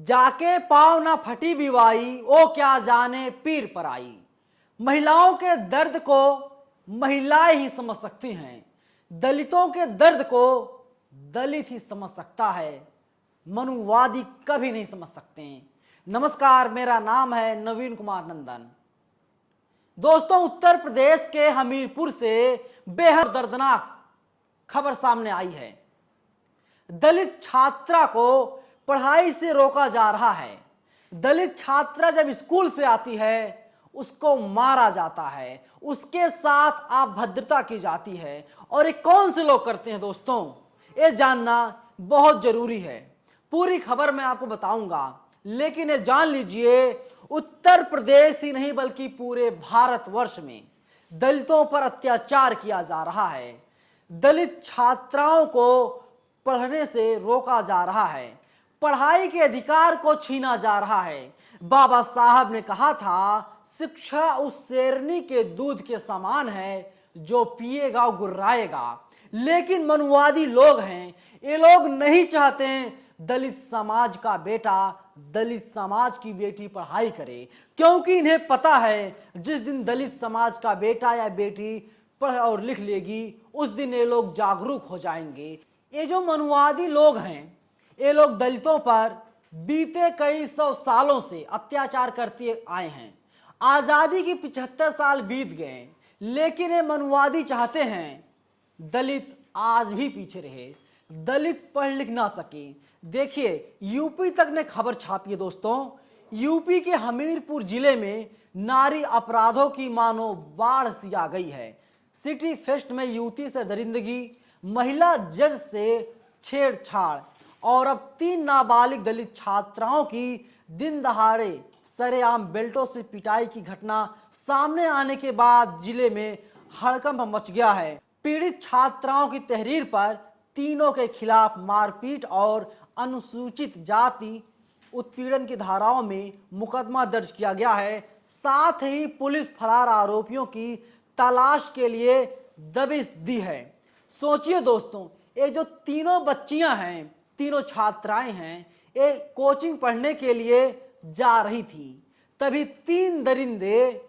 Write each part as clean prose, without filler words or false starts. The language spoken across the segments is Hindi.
जाके पाँव ना फटी बिवाई, ओ क्या जाने पीर पर आई। महिलाओं के दर्द को महिलाएं ही समझ सकती हैं, दलितों के दर्द को दलित ही समझ सकता है, मनुवादी कभी नहीं समझ सकते हैं। नमस्कार, मेरा नाम है नवीन कुमार नंदन। दोस्तों, उत्तर प्रदेश के हमीरपुर से बेहद दर्दनाक खबर सामने आई है। दलित छात्रा को पढ़ाई से रोका जा रहा है। दलित छात्रा जब स्कूल से आती है उसको मारा जाता है, उसके साथ अभद्रता की जाती है। और ये कौन से लोग करते हैं दोस्तों, ये जानना बहुत जरूरी है। पूरी खबर मैं आपको बताऊंगा, लेकिन ये जान लीजिए, उत्तर प्रदेश ही नहीं बल्कि पूरे भारतवर्ष में दलितों पर अत्याचार किया जा रहा है। दलित छात्राओं को पढ़ने से रोका जा रहा है, पढ़ाई के अधिकार को छीना जा रहा है। बाबा साहब ने कहा था, शिक्षा उस शेरनी के दूध के समान है जो पिएगा गुर्राएगा। लेकिन मनुवादी लोग हैं, ये लोग नहीं चाहते दलित समाज का बेटा, दलित समाज की बेटी पढ़ाई करे, क्योंकि इन्हें पता है जिस दिन दलित समाज का बेटा या बेटी पढ़ और लिख लेगी, उस दिन ये लोग जागरूक हो जाएंगे। ये जो मनुवादी लोग हैं, ये लोग दलितों पर बीते कई सौ सालों से अत्याचार करते आए हैं। आजादी की 75 साल बीत गए, लेकिन ये मनुवादी चाहते हैं दलित आज भी पीछे रहे, दलित पढ़ लिख ना सके। देखिए, यूपी तक ने खबर छापी है दोस्तों। यूपी के हमीरपुर जिले में नारी अपराधों की मानो बाढ़ सी आ गई है। सिटी फेस्ट में युवती से दरिंदगी, महिला जज से छेड़छाड़ और अब 3 नाबालिग दलित छात्राओं की दिन दहाड़े सरेआम बेल्टों से पिटाई की घटना सामने आने के बाद जिले में हड़कंप मच गया है। पीड़ित छात्राओं की तहरीर पर तीनों के खिलाफ मारपीट और अनुसूचित जाति उत्पीड़न की धाराओं में मुकदमा दर्ज किया गया है। साथ ही पुलिस फरार आरोपियों की तलाश के लिए दबिश दी है। सोचिए दोस्तों, ये जो तीनों बच्चियां हैं, तीनों छात्राएं हैं, ये कोचिंग पढ़ने के लिए जा रही थी, तभी 3 दरिंदे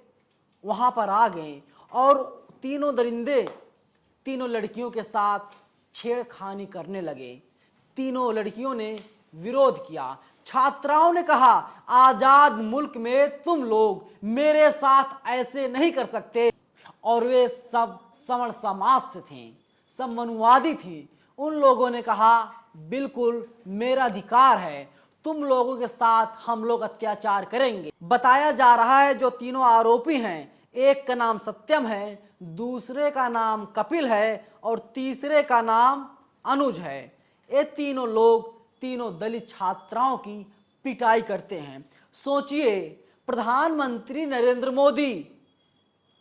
वहां पर आ गए और तीनों दरिंदे तीनों लड़कियों के साथ छेड़खानी करने लगे। तीनों लड़कियों ने विरोध किया। छात्राओं ने कहा, आजाद मुल्क में तुम लोग मेरे साथ ऐसे नहीं कर सकते। और वे सब सवर्ण समाज से थे, सब मनुवादी थे। उन लोगों ने कहा, बिल्कुल मेरा अधिकार है, तुम लोगों के साथ हम लोग अत्याचार करेंगे। बताया जा रहा है जो तीनों आरोपी हैं, एक का नाम सत्यम है, दूसरे का नाम कपिल है और तीसरे का नाम अनुज है। ये तीनों लोग तीनों दलित छात्राओं की पिटाई करते हैं। सोचिए, प्रधानमंत्री नरेंद्र मोदी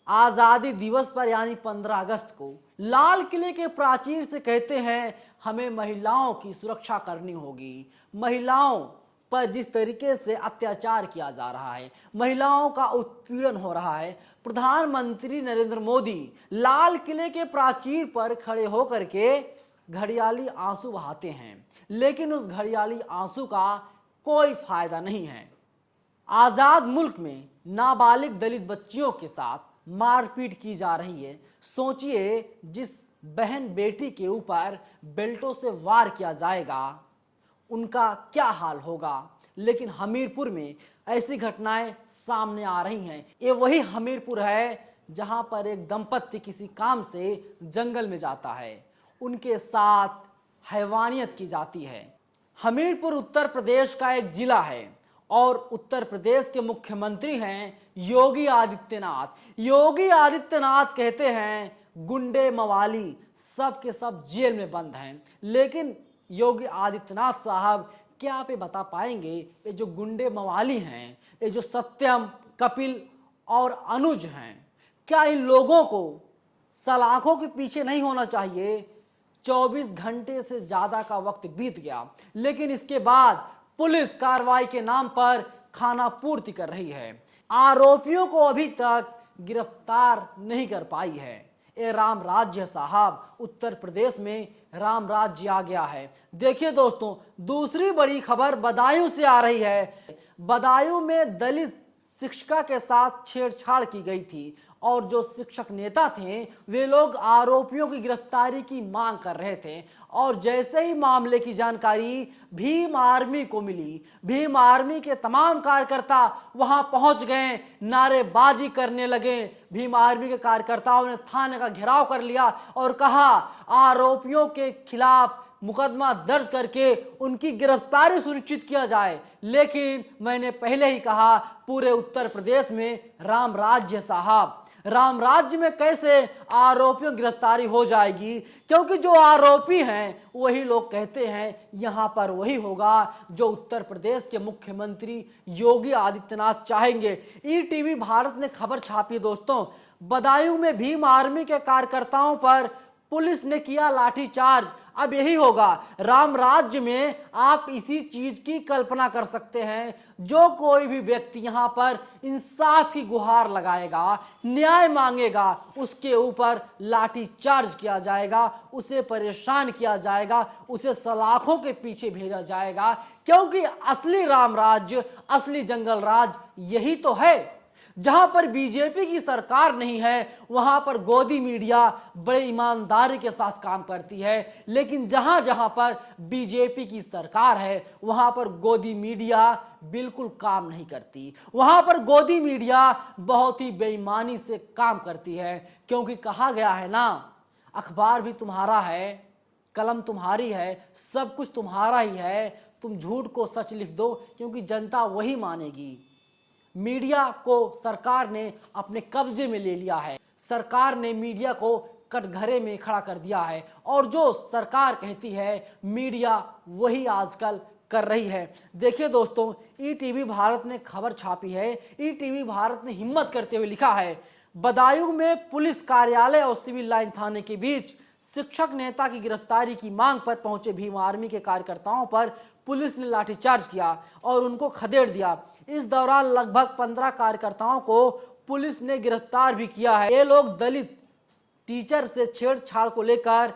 आजादी दिवस पर यानी 15 अगस्त को लाल किले के प्राचीर से कहते हैं, हमें महिलाओं की सुरक्षा करनी होगी। महिलाओं पर जिस तरीके से अत्याचार किया जा रहा है, महिलाओं का उत्पीड़न हो रहा है, प्रधानमंत्री नरेंद्र मोदी लाल किले के प्राचीर पर खड़े होकर के घड़ियाली आंसू बहाते हैं, लेकिन उस घड़ियाली आंसू का कोई फायदा नहीं है। आजाद मुल्क में नाबालिग दलित बच्चियों के साथ मारपीट की जा रही है। सोचिए, जिस बहन बेटी के ऊपर बेल्टों से वार किया जाएगा, उनका क्या हाल होगा। लेकिन हमीरपुर में ऐसी घटनाएं सामने आ रही हैं। ये वही हमीरपुर है जहां पर एक दंपत्ति किसी काम से जंगल में जाता है, उनके साथ हैवानियत की जाती है। हमीरपुर उत्तर प्रदेश का एक जिला है और उत्तर प्रदेश के मुख्यमंत्री हैं योगी आदित्यनाथ। योगी आदित्यनाथ कहते हैं, गुंडे मवाली सब के सब जेल में बंद हैं। लेकिन योगी आदित्यनाथ साहब, क्या आप ये बता पाएंगे, ये जो गुंडे मवाली हैं, ये जो सत्यम, कपिल और अनुज हैं, क्या इन लोगों को सलाखों के पीछे नहीं होना चाहिए? 24 घंटे से ज्यादा का वक्त बीत गया, लेकिन इसके बाद पुलिस कार्रवाई के नाम पर खाना पूर्ति कर रही है। आरोपियों को अभी तक गिरफ्तार नहीं कर पाई है। ये राम राज्य साहब, उत्तर प्रदेश में राम राज्य आ गया है। देखिए दोस्तों, दूसरी बड़ी खबर बदायूं से आ रही है। बदायूं में दलित शिक्षिका के साथ छेड़छाड़ की गई थी और जो शिक्षक नेता थे वे लोग आरोपियों की गिरफ्तारी की मांग कर रहे थे। और जैसे ही मामले की जानकारी भीम आर्मी को मिली, भीम आर्मी के तमाम कार्यकर्ता वहां पहुंच गए, नारेबाजी करने लगे। भीम आर्मी के कार्यकर्ताओं ने थाने का घेराव कर लिया और कहा आरोपियों के खिलाफ मुकदमा दर्ज करके उनकी गिरफ्तारी सुनिश्चित किया जाए। लेकिन मैंने पहले ही कहा, पूरे उत्तर प्रदेश में राम राज्य साहब, राम राज्य में कैसे आरोपियों की गिरफ्तारी हो जाएगी? क्योंकि जो आरोपी हैं वही लोग कहते हैं यहां पर वही होगा जो उत्तर प्रदेश के मुख्यमंत्री योगी आदित्यनाथ चाहेंगे। ईटीवी भारत ने खबर छापी दोस्तों, बदायूं में भीम आर्मी के कार्यकर्ताओं पर पुलिस ने किया लाठीचार्ज। अब यही होगा राम राज्य में। आप इसी चीज की कल्पना कर सकते हैं, जो कोई भी व्यक्ति यहां पर इंसाफ की गुहार लगाएगा, न्याय मांगेगा, उसके ऊपर लाठीचार्ज किया जाएगा, उसे परेशान किया जाएगा, उसे सलाखों के पीछे भेजा जाएगा। क्योंकि असली राम राज्य, असली जंगल राज यही तो है। जहां पर बीजेपी की सरकार नहीं है वहां पर गोदी मीडिया बड़े ईमानदारी के साथ काम करती है, लेकिन जहां जहां पर बीजेपी की सरकार है वहां पर गोदी मीडिया बिल्कुल काम नहीं करती। वहां पर गोदी मीडिया बहुत ही बेईमानी से काम करती है। क्योंकि कहा गया है ना, अखबार भी तुम्हारा है, कलम तुम्हारी है, सब कुछ तुम्हारा ही है। तुम झूठ को सच लिख दो क्योंकि जनता वही मानेगी। मीडिया को सरकार ने अपने कब्जे में ले लिया है। सरकार ने मीडिया को कटघरे में खड़ा कर दिया है और जो सरकार कहती है मीडिया वही आजकल कर रही है। देखिए दोस्तों, ईटीवी भारत ने खबर छापी है। ईटीवी भारत ने हिम्मत करते हुए लिखा है, बदायूं में पुलिस कार्यालय और सिविल लाइन थाने के बीच शिक्षक नेता की गिरफ्तारी की मांग पर पहुंचे भीम आर्मी के कार्यकर्ताओं पर पुलिस ने लाठीचार्ज किया और उनको खदेड़ दिया। इस दौरान लगभग 15 कार्यकर्ताओं को पुलिस ने गिरफ्तार भी किया है। ये लोग दलित टीचर से छेड़छाड़ को लेकर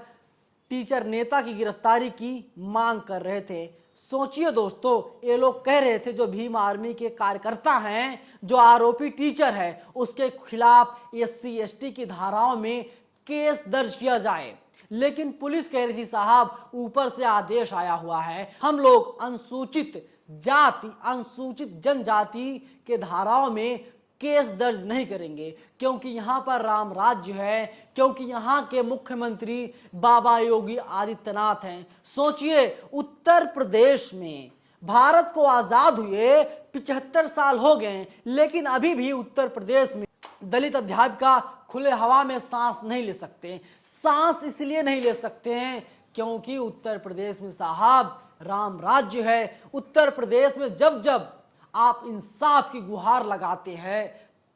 टीचर नेता की गिरफ्तारी की मांग कर रहे थे। सोचिए दोस्तों, ये लोग कह रहे थे जो भीम आर्मी के कार्यकर्ता हैं, जो आरोपी टीचर है, उसके खिलाफ SC ST की धाराओं में केस दर्ज किया जाए। लेकिन पुलिस कह रही थी साहब ऊपर से आदेश आया हुआ है, हम लोग अनुसूचित जाति, अनुसूचित जनजाति के धाराओं में केस दर्ज नहीं करेंगे क्योंकि यहां पर राम राज्य है, क्योंकि यहां के मुख्यमंत्री बाबा योगी आदित्यनाथ हैं। सोचिए, उत्तर प्रदेश में भारत को आजाद हुए 75 साल हो गए, लेकिन अभी भी उत्तर प्रदेश में दलित अध्यापिका खुले हवा में सांस नहीं ले सकते। सांस इसलिए नहीं ले सकते हैं क्योंकि उत्तर प्रदेश में साहब राम राज्य है। उत्तर प्रदेश में जब जब आप इंसाफ की गुहार लगाते हैं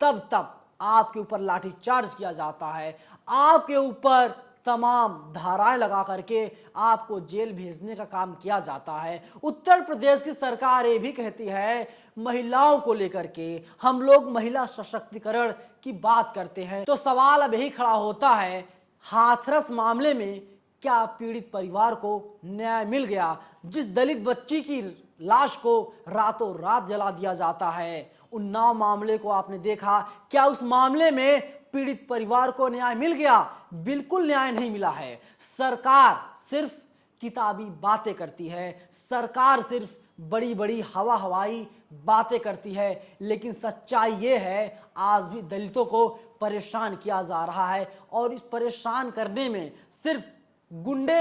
तब तब आपके ऊपर लाठीचार्ज किया जाता है, आपके ऊपर तमाम धाराएं लगा करके आपको जेल भेजने का काम किया जाता है। उत्तर प्रदेश की सरकार ये भी कहती है महिलाओं को लेकर के हम लोग महिला सशक्तिकरण की बात करते हैं। तो सवाल अब यही खड़ा होता है, हाथरस मामले में क्या पीड़ित परिवार को न्याय मिल गया? जिस दलित बच्ची की लाश को रातों रात जला दिया जाता है, उन्नाव मामले को आपने देखा, क्या उस मामले में पीड़ित परिवार को न्याय मिल गया? बिल्कुल न्याय नहीं मिला है। सरकार सिर्फ किताबी बातें करती है, सरकार सिर्फ बड़ी बड़ी हवाई बातें करती है, लेकिन सच्चाई ये है आज भी दलितों को परेशान किया जा रहा है। और इस परेशान करने में सिर्फ गुंडे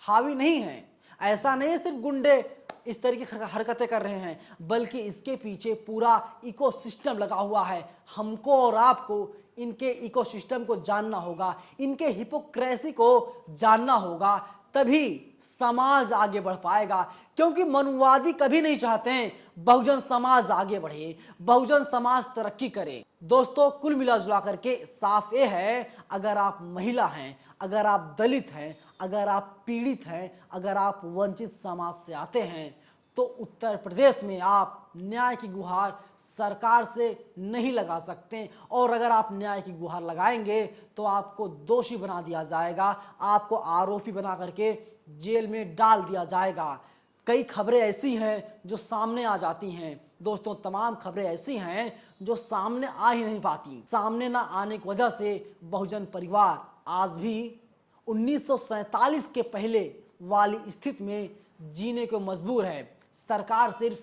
हावी नहीं हैं। ऐसा नहीं है सिर्फ गुंडे इस तरह की हरकतें कर रहे हैं, बल्कि इसके पीछे पूरा इकोसिस्टम लगा हुआ है। हमको और आपको इनके इकोसिस्टम को जानना होगा, इनके हिपोक्रेसी को जानना होगा, तभी समाज आगे बढ़ पाएगा। क्योंकि मनुवादी कभी नहीं चाहते हैं बहुजन समाज आगे बढ़े, बहुजन समाज तरक्की करे। दोस्तों, कुल मिला जुला करके साफ ये है, अगर आप महिला हैं, अगर आप दलित हैं, अगर आप पीड़ित हैं, अगर आप वंचित समाज से आते हैं, तो उत्तर प्रदेश में आप न्याय की गुहार सरकार से नहीं लगा सकते, और अगर आप न्याय की गुहार लगाएंगे तो आपको दोषी बना दिया जाएगा, आपको आरोपी बना करके जेल में डाल दिया जाएगा। कई खबरें ऐसी हैं जो सामने आ जाती हैं दोस्तों, तमाम खबरें ऐसी हैं जो सामने आ ही नहीं पाती। सामने ना आने की वजह से बहुजन परिवार आज भी 1947 के पहले वाली स्थिति में जीने को मजबूर है। सरकार सिर्फ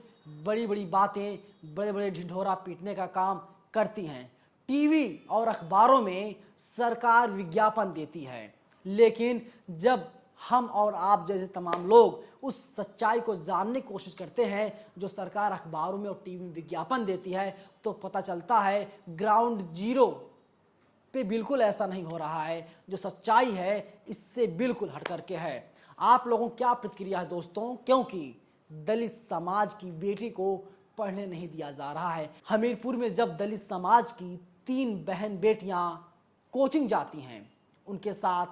बड़ी बड़ी बातें, बड़े बड़े ढिंढोरा पीटने का काम करती हैं। टीवी और अखबारों में सरकार विज्ञापन देती है, लेकिन जब हम और आप जैसे तमाम लोग उस सच्चाई को जानने की कोशिश करते हैं जो सरकार अखबारों में और टीवी में विज्ञापन देती है, तो पता चलता है ग्राउंड जीरो पे बिल्कुल ऐसा नहीं हो रहा है। जो सच्चाई है इससे बिल्कुल हट करके है। आप लोगों की क्या प्रतिक्रिया है दोस्तों? क्योंकि दलित समाज की बेटी को पढ़ने नहीं दिया जा रहा है। हमीरपुर में जब दलित समाज की 3 बहन बेटियां कोचिंग जाती हैं, उनके साथ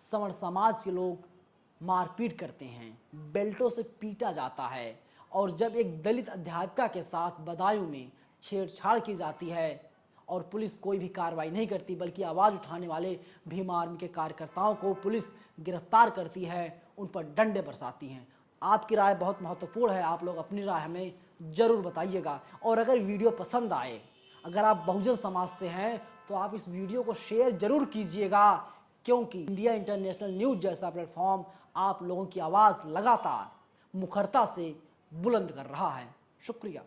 सवर्ण समाज के लोग मारपीट करते हैं, बेल्टों से पीटा जाता है, और जब एक दलित अध्यापिका के साथ बदायूं में छेड़छाड़ की जाती है और पुलिस कोई भी कार्रवाई नहीं करती, बल्कि आवाज़ उठाने वाले भीम आर्मी के कार्यकर्ताओं को पुलिस गिरफ्तार करती है, उन पर डंडे बरसाती हैं। आपकी राय बहुत महत्वपूर्ण है, आप लोग अपनी राय हमें ज़रूर बताइएगा। और अगर वीडियो पसंद आए, अगर आप बहुजन समाज से हैं, तो आप इस वीडियो को शेयर जरूर कीजिएगा, क्योंकि इंडिया इंटरनेशनल न्यूज़ जैसा प्लेटफॉर्म आप लोगों की आवाज़ लगातार मुखरता से बुलंद कर रहा है। शुक्रिया।